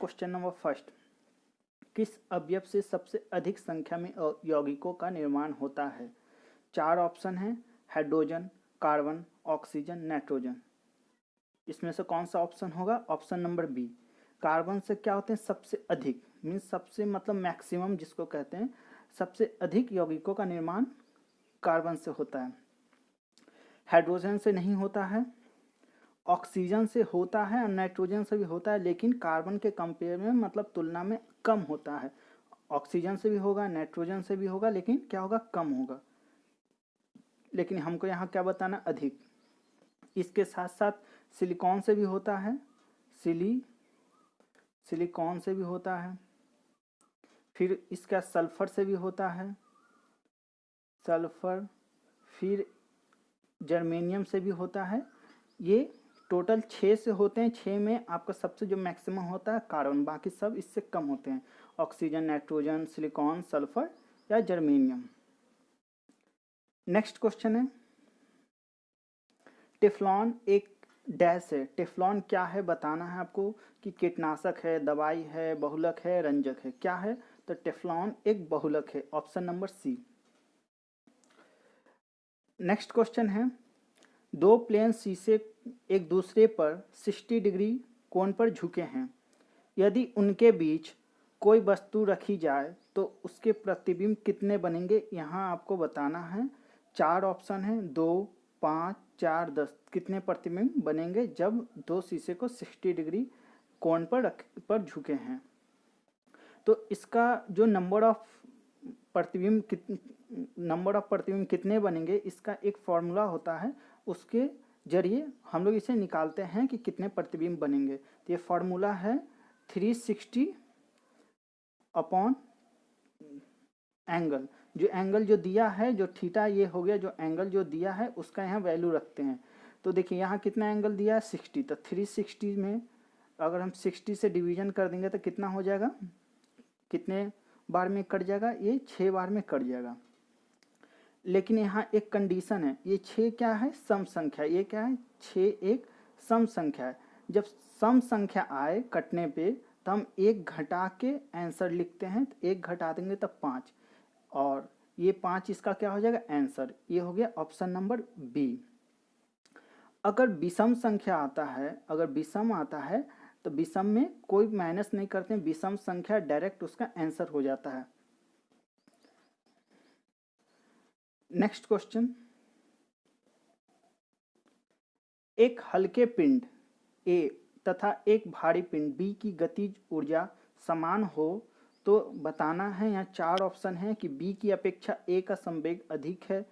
Question number first, किस अवयव से सबसे अधिक संख्या में यौगिकों का निर्माण होता है? 4 ऑप्शन हैं, हाइड्रोजन, कार्बन, ऑक्सीजन, नाइट्रोजन। इसमें से कौन सा ऑप्शन होगा? Option number B. कार्बन से क्या होते हैं? सबसे अधिक, मीन्स सबसे मतलब मैक्सिमम जिसको कहते हैं, सबसे अधिक यौगिकों का निर्माण कार्बन से होता है। हाइड्रोजन से नहीं होता है, ऑक्सीजन से होता है और नाइट्रोजन से भी होता है, लेकिन कार्बन के कंपेयर में मतलब तुलना में कम होता है। ऑक्सीजन से भी होगा, नाइट्रोजन से भी होगा, लेकिन क्या होगा? कम होगा। लेकिन हमको यहाँ क्या बताना? अधिक। इसके साथ साथ सिलिकॉन से भी होता है, सिलिकॉन से भी होता है। फिर इसका सल्फर से भी होता है, सल्फर। फिर जर्मेनियम से भी होता है। ये टोटल 6 से होते हैं। 6 में आपका सबसे जो मैक्सिमम होता है कार्बन, बाकी सब इससे कम होते हैं। ऑक्सीजन, नाइट्रोजन, सिलिकॉन, सल्फर या जर्मेनियम। नेक्स्ट क्वेश्चन है, टेफ्लॉन एक डैश है। टेफ्लॉन क्या है बताना है आपको कि कीटनाशक है, दवाई है, बहुलक है, रंजक है, क्या है? तो टेफ्लॉन एक बहुलक है, option number C. Next question है, दो प्लेन शीशे एक दूसरे पर 60 डिग्री कोण पर झुके हैं। यदि उनके बीच कोई वस्तु रखी जाए तो उसके प्रतिबिंब कितने बनेंगे? यहाँ आपको बताना है। 4 ऑप्शन है, 2, 5, 4, 10। कितने प्रतिबिंब बनेंगे जब दो शीशे को 60 डिग्री कोण पर झुके हैं? तो इसका जो नंबर ऑफ प्रतिबिंब कितने बनेंगे, इसका एक फॉर्मूला होता है। उसके जरिए हम लोग इसे निकालते हैं कि कितने प्रतिबिंब बनेंगे। तो ये फॉर्मूला है 360 अपॉन एंगल। जो एंगल जो दिया है, जो थीटा ये हो गया, जो एंगल जो दिया है उसका यहाँ वैल्यू रखते हैं। तो देखिए यहाँ कितना एंगल दिया है? 60। तो 360 में अगर हम 60 से डिवीजन कर देंगे तो कितना हो जाएगा? कितने बार में कट जाएगा? ये 6 बार में कट जाएगा। लेकिन यहाँ एक कंडीशन है, ये 6 क्या है? सम संख्या। ये क्या है? 6 एक सम संख्या है। जब सम संख्या आए कटने पे तो हम 1 घटा के आंसर लिखते हैं। तो 1 घटा देंगे तब 5, और ये 5 इसका क्या हो जाएगा? आंसर। ये हो गया ऑप्शन नंबर बी। अगर विषम संख्या आता है, अगर विषम आता है तो विषम में कोई माइनस नहीं करते हैं, विषम संख्या डायरेक्ट उसका आंसर हो जाता है। नेक्स्ट क्वेश्चन, एक हल्के पिंड ए तथा एक भारी पिंड बी की गतिज ऊर्जा समान हो तो बताना है। यहाँ 4 ऑप्शन है कि बी की अपेक्षा ए का संवेग अधिक है,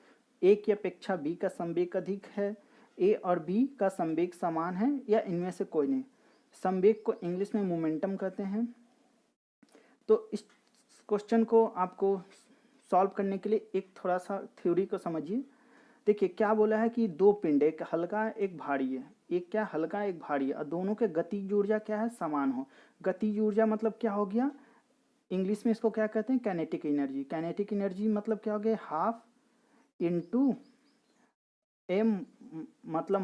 ए की अपेक्षा बी का संवेग अधिक है, ए और बी का संवेग समान है, या इनमें से कोई नहीं। संवेग को इंग्लिश में मोमेंटम कहते हैं। तो इस क्वेश्चन को आपको सॉल्व करने के लिए एक थोड़ा सा थ्योरी को समझिए। देखिए क्या बोला है कि दो पिंड, एक हल्का एक भारी है। एक क्या? हल्का एक भारी है, और दोनों के गतिज ऊर्जा क्या है? समान हो। गतिज ऊर्जा मतलब क्या हो गया? इंग्लिश में इसको क्या कहते हैं? Kinetic energy. काइनेटिक एनर्जी मतलब क्या हो गया? हाफ इंटू एम, मतलब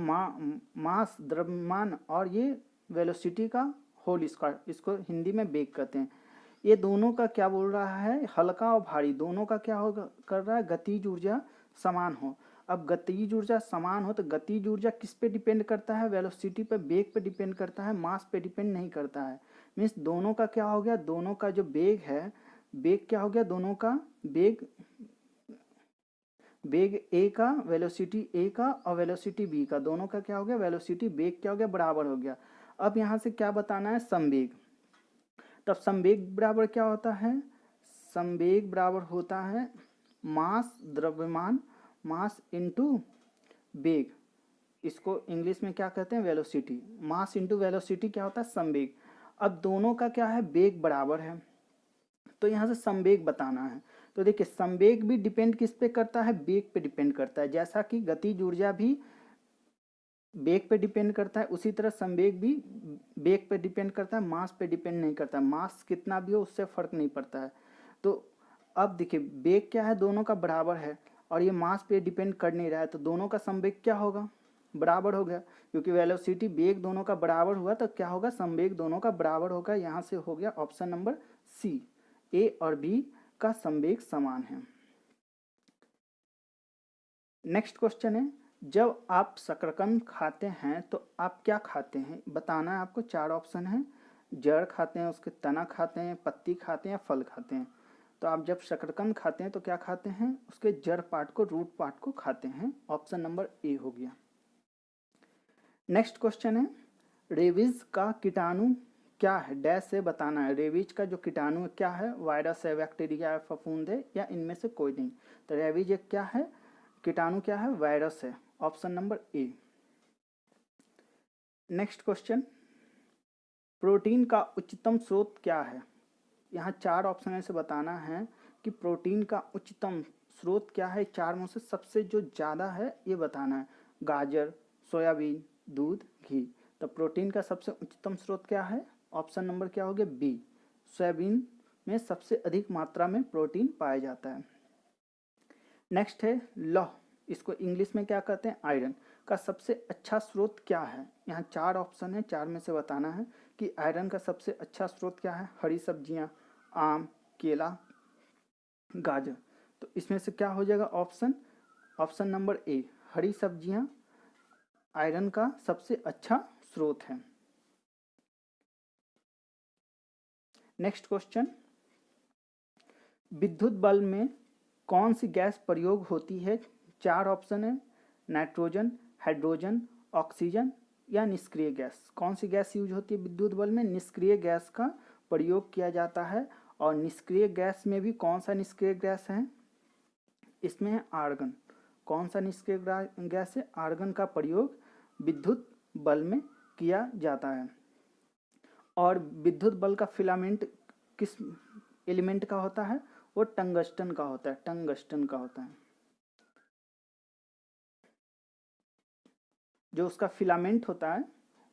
मास द्रव्यमान, और ये वेलोसिटी का होल स्क्वायर, इसको हिंदी में वेग कहते हैं। ये दोनों का क्या बोल रहा है? हल्का और भारी दोनों का क्या होगा? कर रहा है गतिज ऊर्जा समान हो। अब गतिज ऊर्जा समान हो तो गतिज ऊर्जा किस पे डिपेंड करता है? वेलोसिटी पे, वेग पे डिपेंड करता है, मास पे डिपेंड नहीं करता है। मीन्स दोनों का क्या हो गया? दोनों का जो वेग है, वेग क्या हो गया? दोनों का वेग, वेग ए का, वेलोसिटी ए का और वेलोसिटी बी का, दोनों का क्या हो गया? वेलोसिटी वेग क्या हो गया? बराबर हो गया। अब यहाँ से क्या बताना है? संवेग। तब संवेग बराबर क्या होता है? संवेग बराबर होता है मास द्रव्यमान, मास इंटू वेग। इसको इंग्लिश में क्या कहते हैं? वेलोसिटी। मास इंटू वेलोसिटी क्या होता है? संवेग। अब दोनों का क्या है? वेग बराबर है, तो यहाँ से संवेग बताना है। तो देखिए संवेग भी डिपेंड किस पे करता है? वेग पे डिपेंड करता है। जैसा कि गतिज ऊर्जा भी वेग पे डिपेंड करता है, उसी तरह संवेग भी वेग पे डिपेंड करता है, मास पे डिपेंड नहीं करता। मास कितना भी हो उससे फर्क नहीं पड़ता है। तो अब देखिए वेग क्या है? दोनों का बराबर है, और ये मास पे डिपेंड कर नहीं रहा है, तो दोनों का संवेग क्या होगा? बराबर हो गया, क्योंकि वेलोसिटी वेग दोनों का बराबर हुआ तो क्या होगा, संवेग दोनों का बराबर होगा। यहाँ से हो गया ऑप्शन नंबर सी, ए और बी का संवेग समान है। नेक्स्ट क्वेश्चन है, जब आप शकरकंद खाते हैं तो आप क्या खाते हैं, बताना है आपको। 4 ऑप्शन है, जड़ खाते हैं, उसके तना खाते हैं, पत्ती खाते हैं या फल खाते हैं। तो आप जब शकरकंद खाते हैं तो क्या खाते हैं, उसके जड़ पार्ट को, रूट पार्ट को खाते हैं। ऑप्शन नंबर ए हो गया। नेक्स्ट क्वेश्चन है, रेबीज का कीटाणु क्या है, डैश से बताना है। रेबीज का जो कीटाणु क्या है, वायरस है, बैक्टीरिया है, फफूंद है या इनमें से कोई नहीं। तो रेबीज एक क्या है, कीटाणु क्या है, वायरस है। Option number A. Next question, protein का उच्चतम स्रोत क्या है। यहाँ 4 ऑप्शन से बताना है कि प्रोटीन का उच्चतम स्रोत क्या है। 4 में से सबसे जो ज़्यादा है ये बताना है। गाजर, सोयाबीन, दूध, घी। तो प्रोटीन का सबसे उच्चतम स्रोत क्या है, ऑप्शन नंबर क्या हो गया, बी। सोयाबीन में सबसे अधिक मात्रा में प्रोटीन पाया जाता है। नेक्स्ट है लौह, इसको इंग्लिश में क्या कहते हैं, आयरन का सबसे अच्छा स्रोत क्या है। यहाँ 4 ऑप्शन है, 4 में से बताना है कि आयरन का सबसे अच्छा स्रोत क्या है। हरी सब्जियाँ, आम, केला, गाजर। तो इसमें से क्या हो जाएगा ऑप्शन नंबर ए, हरी सब्जियाँ आयरन का सबसे अच्छा स्रोत है। नेक्स्ट क्वेश्चन, विद्युत बल्ब में कौन सी गैस प्रयोग होती है। 4 ऑप्शन है, नाइट्रोजन, हाइड्रोजन, ऑक्सीजन या निष्क्रिय गैस। कौन सी गैस यूज होती है विद्युत बल्ब में, निष्क्रिय गैस का प्रयोग किया जाता है। और निष्क्रिय गैस में भी कौन सा निष्क्रिय गैस है, इसमें है आर्गन। कौन सा निष्क्रिय गैस है, आर्गन का प्रयोग विद्युत बल्ब में किया जाता है। और विद्युत बल्ब का फिलामेंट किस एलिमेंट का होता है, वो टंगस्टन का होता है, टंगस्टन का होता है। जो उसका फिलामेंट होता है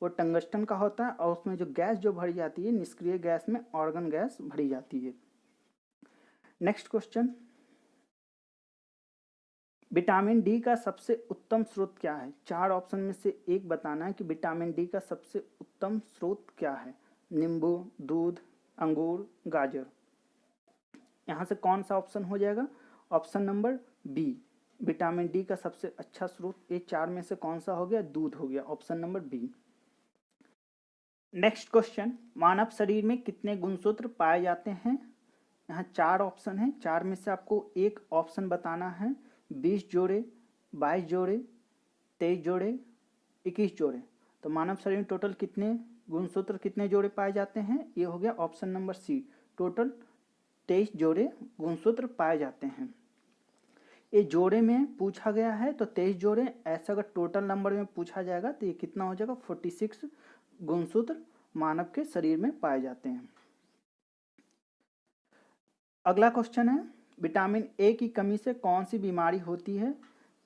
वो टंगस्टन का होता है, और उसमें जो गैस जो भरी जाती है निष्क्रिय गैस में ऑर्गन गैस भरी जाती है। नेक्स्ट क्वेश्चन, विटामिन डी का सबसे उत्तम स्रोत क्या है। 4 ऑप्शन में से एक बताना है कि विटामिन डी का सबसे उत्तम स्रोत क्या है। नींबू, दूध, अंगूर, गाजर। यहाँ से कौन सा ऑप्शन हो जाएगा, option number B, vitamin D का सबसे अच्छा स्रोत। ये 4 में से कौन सा हो गया, दूध हो गया, option number B. Next question, मानव शरीर में कितने गुणसूत्र पाए जाते हैं। यहाँ 4 ऑप्शन है, 4 में से आपको एक ऑप्शन बताना है। 20 जोड़े, 22 जोड़े, 23 जोड़े, 21 जोड़े। तो मानव शरीर में टोटल कितने गुणसूत्र, कितने जोड़े पाए जाते हैं, ये हो गया ऑप्शन नंबर सी, टोटल 23 जोड़े गुणसूत्र पाए जाते हैं। ये जोड़े में पूछा गया है तो 23 जोड़े, ऐसा अगर टोटल नंबर में पूछा जाएगा तो ये कितना हो जाएगा, 46 गुणसूत्र मानव के शरीर में पाए जाते हैं। अगला क्वेश्चन है, विटामिन ए की कमी से कौन सी बीमारी होती है।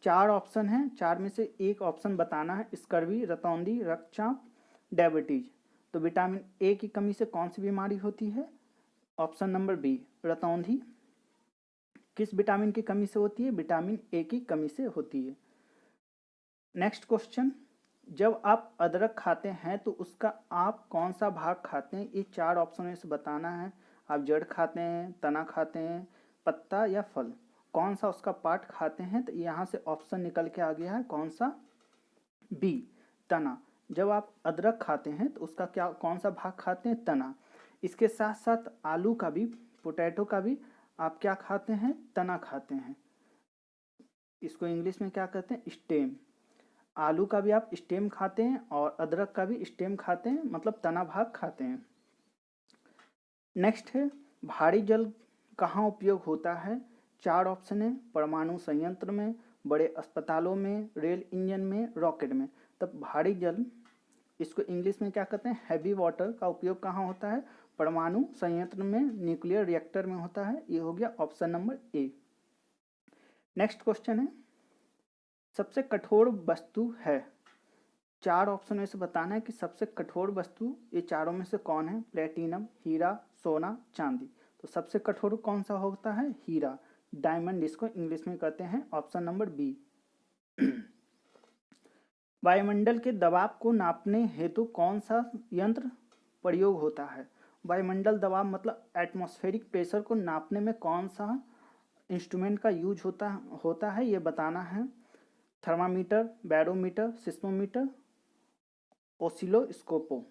4 ऑप्शन है, 4 में से एक ऑप्शन बताना है। स्कर्वी, रतौंधी, रक्तचाप, डायबिटीज। तो विटामिन ए की कमी से कौन सी बीमारी होती है, ऑप्शन नंबर बी, रतौंधी। किस विटामिन की कमी से होती है, विटामिन ए की कमी से होती है। नेक्स्ट क्वेश्चन, जब आप अदरक खाते हैं तो उसका आप कौन सा भाग खाते हैं। ये 4 ऑप्शन में से बताना है। आप जड़ खाते हैं, तना खाते हैं, पत्ता या फल, कौन सा उसका पार्ट खाते हैं। तो यहाँ से ऑप्शन निकल के आ गया है कौन सा, बी, तना। जब आप अदरक खाते हैं तो उसका क्या, कौन सा भाग खाते हैं, तना। इसके साथ साथ आलू का भी, पोटैटो का भी आप क्या खाते हैं, तना खाते हैं। इसको इंग्लिश में क्या कहते हैं, स्टेम। आलू का भी आप स्टेम खाते हैं और अदरक का भी स्टेम खाते हैं, मतलब तना भाग खाते हैं। नेक्स्ट है, भारी जल कहाँ उपयोग होता है। 4 ऑप्शन है, परमाणु संयंत्र में, बड़े अस्पतालों में, रेल इंजन में, रॉकेट में। तब भारी जल, इसको इंग्लिश में क्या कहते हैं, हैवी वाटर का उपयोग कहाँ होता है, परमाणु संयंत्र में, न्यूक्लियर रिएक्टर में होता है। ये हो गया option number A. Next question है, सबसे कठोर वस्तु है। 4 ऑप्शन में से बताना है कि सबसे कठोर वस्तु ये चारों में से कौन है। प्लेटिनम, हीरा, सोना, चांदी। तो सबसे कठोर कौन सा होता है, हीरा, डायमंड, इसको इंग्लिश में कहते हैं, ऑप्शन नंबर बी। वायुमंडल के दबाव को नापने हेतु कौन सा यंत्र प्रयोग होता है? वायुमंडल दबाव मतलब एटमॉस्फेरिक प्रेशर को नापने में कौन सा इंस्ट्रूमेंट का यूज होता है ये बताना है। थर्मामीटर, बैरोमीटर, सिस्मोमीटर, ओसिलोस्कोपो,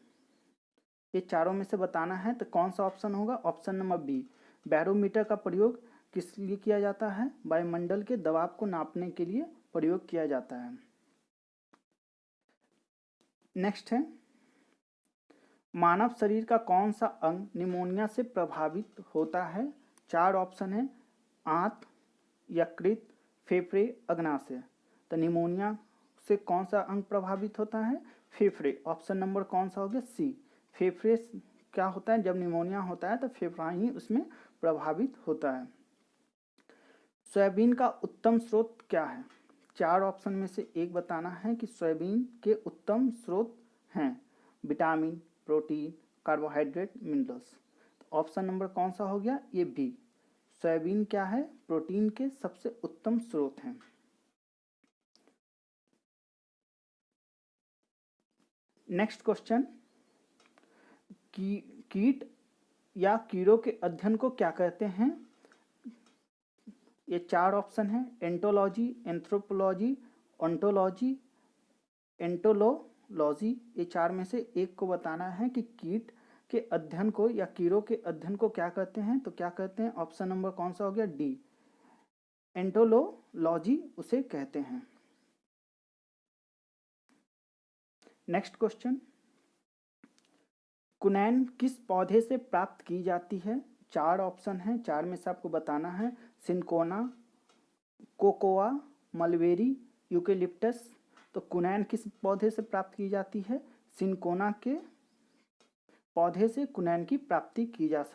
ये चारों में से बताना है। तो कौन सा ऑप्शन होगा? Option number B. बैरोमीटर का प्रयोग किस लिए किया जाता है? वायुमंडल के दबाव को नापने के लिए प्रयोग किया जाता है। नेक्स्ट है, मानव शरीर का कौन सा अंग निमोनिया से प्रभावित होता है? चार ऑप्शन है, आंत, यकृत, फेफड़े, अग्नाशय। तो निमोनिया से कौन सा अंग प्रभावित होता है? फेफड़े। ऑप्शन नंबर कौन सा हो गया? सी। फेफड़े क्या होता है? जब निमोनिया होता है तो फेफड़ा ही उसमें प्रभावित होता है। सोयाबीन का उत्तम स्रोत क्या है? चार ऑप्शन में से एक बताना है कि सोयाबीन के उत्तम स्रोत हैं vitamin, protein, carbohydrate, minerals. Option number कौन सा हो गया? ये बी। सोयाबीन क्या है? प्रोटीन के सबसे उत्तम स्रोत हैं। नेक्स्ट क्वेश्चन, कीट या कीड़ों के अध्ययन को क्या कहते हैं? ये चार ऑप्शन है, एंटोलॉजी, एंथ्रोपोलॉजी, ओंटोलॉजी, एंटोलॉजी। ये चार में से एक को बताना है कि कीट के अध्ययन को या कीड़ों के अध्ययन को क्या कहते हैं? तो क्या कहते हैं? ऑप्शन नंबर कौन सा हो गया? डी, एंटोलॉजी उसे कहते हैं। नेक्स्ट क्वेश्चन, कुनैन किस पौधे से प्राप्त की जाती है? चार ऑप्शन हैं, चार में से आपको बताना है। Cinchona, cocoa, mulberry, eucalyptus. तो कुनैन किस पौधे से प्राप्त की जाती है? सिनकोना के पौधे से कुनैन की प्राप्ति की जा सकती है।